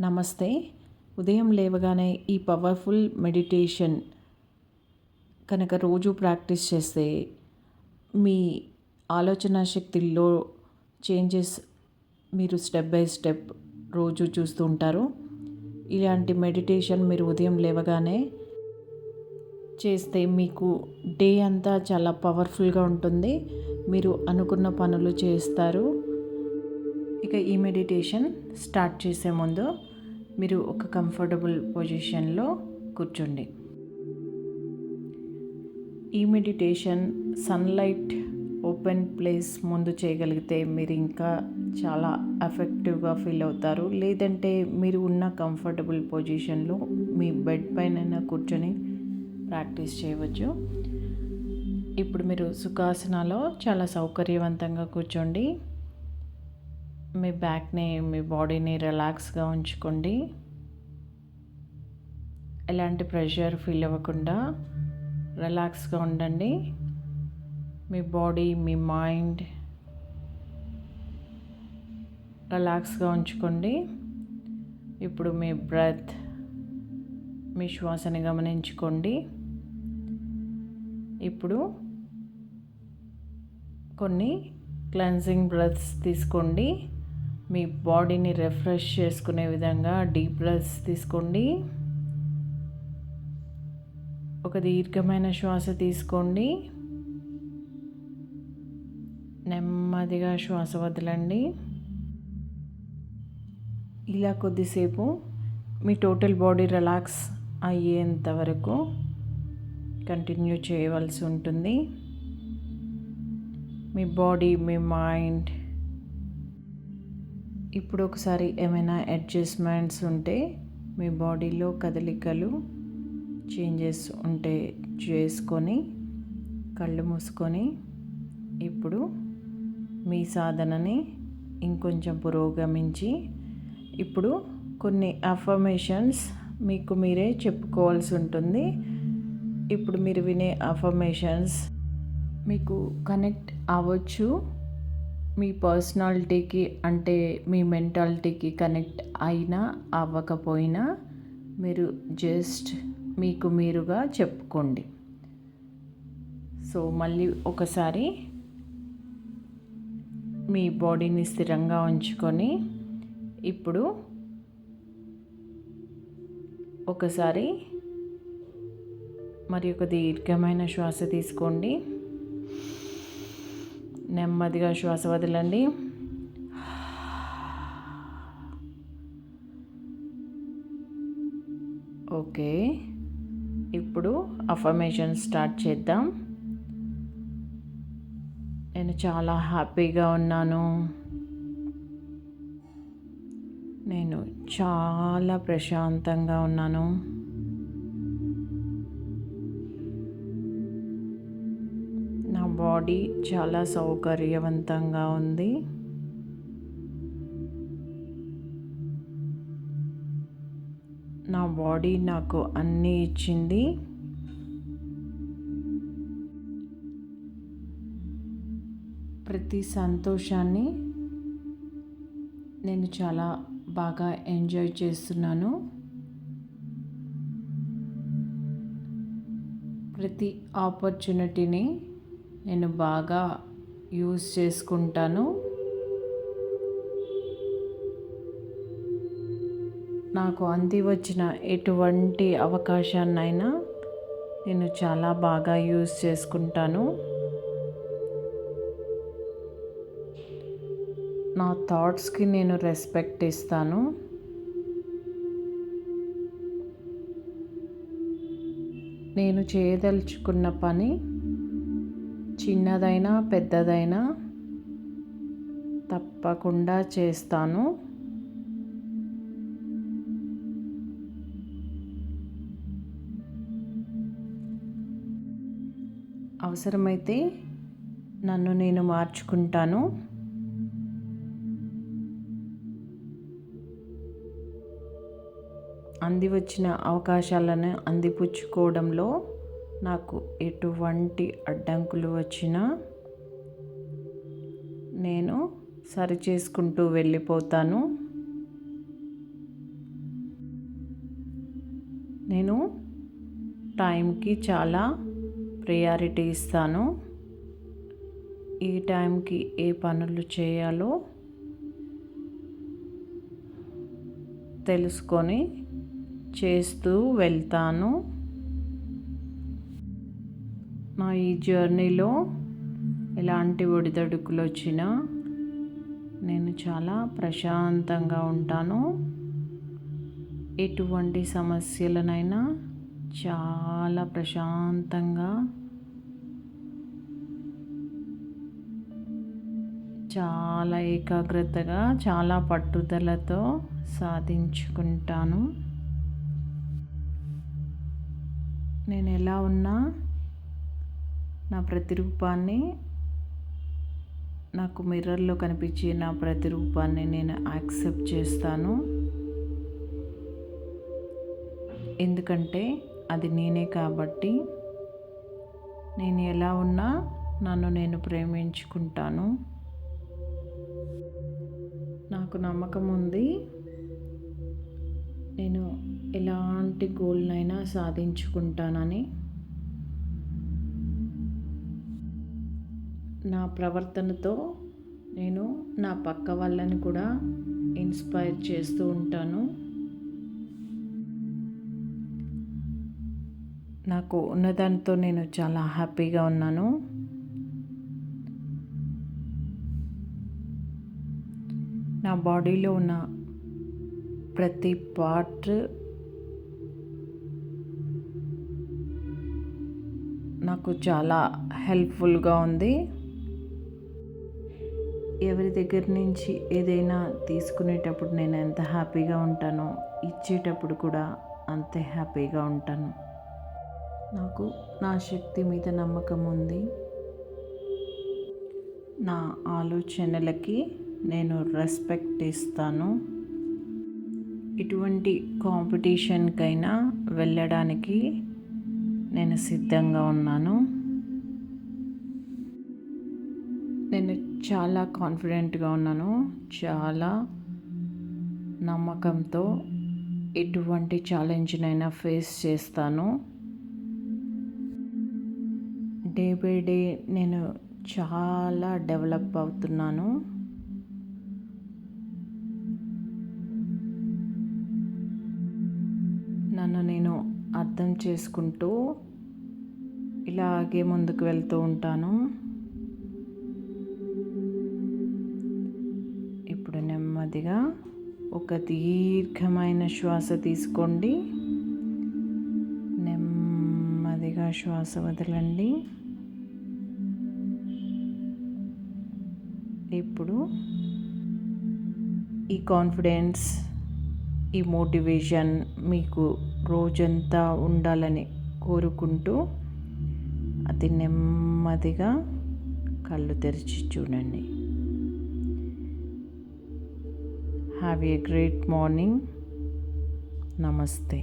నమస్తే. ఉదయం లేవగానే ఈ పవర్ఫుల్ మెడిటేషన్ కనుక రోజు ప్రాక్టీస్ చేస్తే మీ ఆలోచన శక్తిలో చేంజెస్ మీరు స్టెప్ బై స్టెప్ రోజు చూస్తూ ఉంటారు. ఇలాంటి మెడిటేషన్ మీరు ఉదయం లేవగానే చేస్తే మీకు డే అంతా చాలా పవర్ఫుల్గా ఉంటుంది. మీరు అనుకున్న పనులు చేస్తారు. ఇక ఈ మెడిటేషన్ స్టార్ట్ చేసే ముందు మీరు ఒక కంఫర్టబుల్ పొజిషన్లో కూర్చోండి. ఈ మెడిటేషన్ సన్లైట్ ఓపెన్ ప్లేస్ ముందు చేయగలిగితే మీరు ఇంకా చాలా ఎఫెక్టివ్గా ఫీల్ అవుతారు. లేదంటే మీరు ఉన్న కంఫర్టబుల్ పొజిషన్లో మీ బెడ్ పైన కూర్చొని ప్రాక్టీస్ చేయవచ్చు. ఇప్పుడు మీరు సుఖాసనాలో చాలా సౌకర్యవంతంగా కూర్చోండి. మీ బ్యాక్ని, మీ బాడీని రిలాక్స్గా ఉంచుకోండి. ఎలాంటి ప్రెషర్ ఫీల్ అవ్వకుండా రిలాక్స్గా ఉండండి. మీ బాడీ, మీ మైండ్ రిలాక్స్గా ఉంచుకోండి. ఇప్పుడు మీ బ్రెత్, మీ శ్వాసని గమనించుకోండి. ఇప్పుడు కొన్ని క్లెన్జింగ్ బ్రెత్స్ తీసుకోండి. మీ బాడీని రిఫ్రెష్ చేసుకునే విధంగా డీప్ బ్రెత్స్ తీసుకోండి. ఒక దీర్ఘమైన శ్వాస తీసుకోండి. నెమ్మదిగా శ్వాస వదలండి. ఇలా కొద్దిసేపు మీ టోటల్ బాడీ రిలాక్స్ అయ్యేంత వరకు కంటిన్యూ చేయవలసి ఉంటుంది. మీ బాడీ, మీ మైండ్ ఇప్పుడు ఒకసారి ఏమైనా అడ్జస్ట్మెంట్స్ ఉంటే, మీ బాడీలో కదలికలు చేంజెస్ ఉంటే చేసుకొని కళ్ళు మూసుకొని ఇప్పుడు మీ సాధనని ఇంకొంచెం పురోగమించి ఇప్పుడు కొన్ని అఫర్మేషన్స్ మీకు మీరే చెప్పుకోవాల్సి ఉంటుంది. ఇప్పుడు మీరు వినే అఫర్మేషన్స్ మీకు కనెక్ట్ అవ్వచ్చు. మీ పర్సనాలిటీకి అంటే మీ మెంటాలిటీకి కనెక్ట్ అయినా అవ్వకపోయినా మీరు జస్ట్ మీకు మీరుగా చెప్పుకోండి. సో మళ్ళీ ఒకసారి మీ బాడీని స్థిరంగా ఉంచుకొని ఇప్పుడు ఒకసారి మరి ఒక దీర్ఘమైన శ్వాస తీసుకోండి. నెమ్మదిగా శ్వాస వదలండి. ఓకే, ఇప్పుడు అఫర్మేషన్ స్టార్ట్ చేద్దాం. నేను చాలా హ్యాపీగా ఉన్నాను. నేను చాలా ప్రశాంతంగా ఉన్నాను. నా బాడీ చాలా సౌకర్యవంతంగా ఉంది. నా బాడీ నాకు అన్నీ ఇచ్చింది. ప్రతి సంతోషాన్ని నేను చాలా బాగా ఎంజాయ్ చేస్తున్నాను. ప్రతి ఆపర్చునిటీని నేను బాగా యూజ్ చేసుకుంటాను. నాకు అంది వచ్చిన ఎటువంటి అవకాశాన్నైనా నేను చాలా బాగా యూజ్ చేసుకుంటాను. నా థాట్స్కి నేను రెస్పెక్ట్ ఇస్తాను. నేను చేయదలుచుకున్న పని చిన్నదైనా పెద్దదైనా తప్పకుండా చేస్తాను. అవసరమైతే నన్ను నేను మార్చుకుంటాను. అంది వచ్చిన అవకాశాలను అందిపుచ్చుకోవడంలో నాకు ఎటువంటి అడ్డంకులు వచ్చినా నేను సరిచేసుకుంటూ వెళ్ళిపోతాను. నేను టైంకి చాలా ప్రయారిటీ ఇస్తాను. ఈ టైంకి ఏ పనులు చేయాలో తెలుసుకొని చేస్తూ వెళ్తాను. నా ఈ జర్నీలో ఎలాంటి ఒడిదొడుకులు వచ్చినా నేను చాలా ప్రశాంతంగా ఉంటాను. ఎటువంటి సమస్యలనైనా చాలా ప్రశాంతంగా, చాలా ఏకాగ్రతగా, చాలా పట్టుదలతో సాధించుకుంటాను. నేను ఎలా ఉన్నా నా ప్రతిరూపాన్ని, నాకు మిర్రర్లో కనిపించే నా ప్రతిరూపాన్ని నేను యాక్సెప్ట్ చేస్తాను. ఎందుకంటే అది నేనే కాబట్టి. నేను ఎలా ఉన్నా నన్ను నేను ప్రేమించుకుంటాను. నాకు నమ్మకం ఉంది, నేను ఎలాంటి గోల్నైనా సాధించుకుంటానని. నా ప్రవర్తనతో నేను నా పక్క వాళ్ళని కూడా ఇన్స్పైర్ చేస్తూ ఉంటాను. నాకు ఉన్నదానితో నేను చాలా హ్యాపీగా ఉన్నాను. నా బాడీలో ఉన్న ప్రతి పార్ట్ నాకు చాలా హెల్ప్ఫుల్గా ఉంది. ఎవరి దగ్గర నుంచి ఏదైనా తీసుకునేటప్పుడు నేను ఎంత హ్యాపీగా ఉంటానో, ఇచ్చేటప్పుడు కూడా అంతే హ్యాపీగా ఉంటాను. నాకు నా శక్తి మీద నమ్మకం ఉంది. నా ఆలోచనలకి నేను రెస్పెక్ట్ ఇస్తాను. ఇటువంటి కాంపిటీషన్కైనా వెళ్ళడానికి నేను సిద్ధంగా ఉన్నాను. నేను చాలా కాన్ఫిడెంట్గా ఉన్నాను. చాలా నమ్మకంతో ఎటువంటి ఛాలెంజ్నైనా ఫేస్ చేస్తాను. డే బై డే నేను చాలా డెవలప్ అవుతున్నాను. నన్ను నేను అర్థం చేసుకుంటూ ఇలాగే ముందుకు వెళ్తూ ఉంటాను. ఇప్పుడు నెమ్మదిగా ఒక దీర్ఘమైన శ్వాస తీసుకోండి. నెమ్మదిగా శ్వాస వదలండి. ఇప్పుడు ఈ కాన్ఫిడెన్స్, ఈ మోటివేషన్ మీకు రోజంతా ఉండాలని కోరుకుంటూ అతి నెమ్మదిగా కళ్ళు తెరిచి చూడండి. Have a great morning. నమస్తే.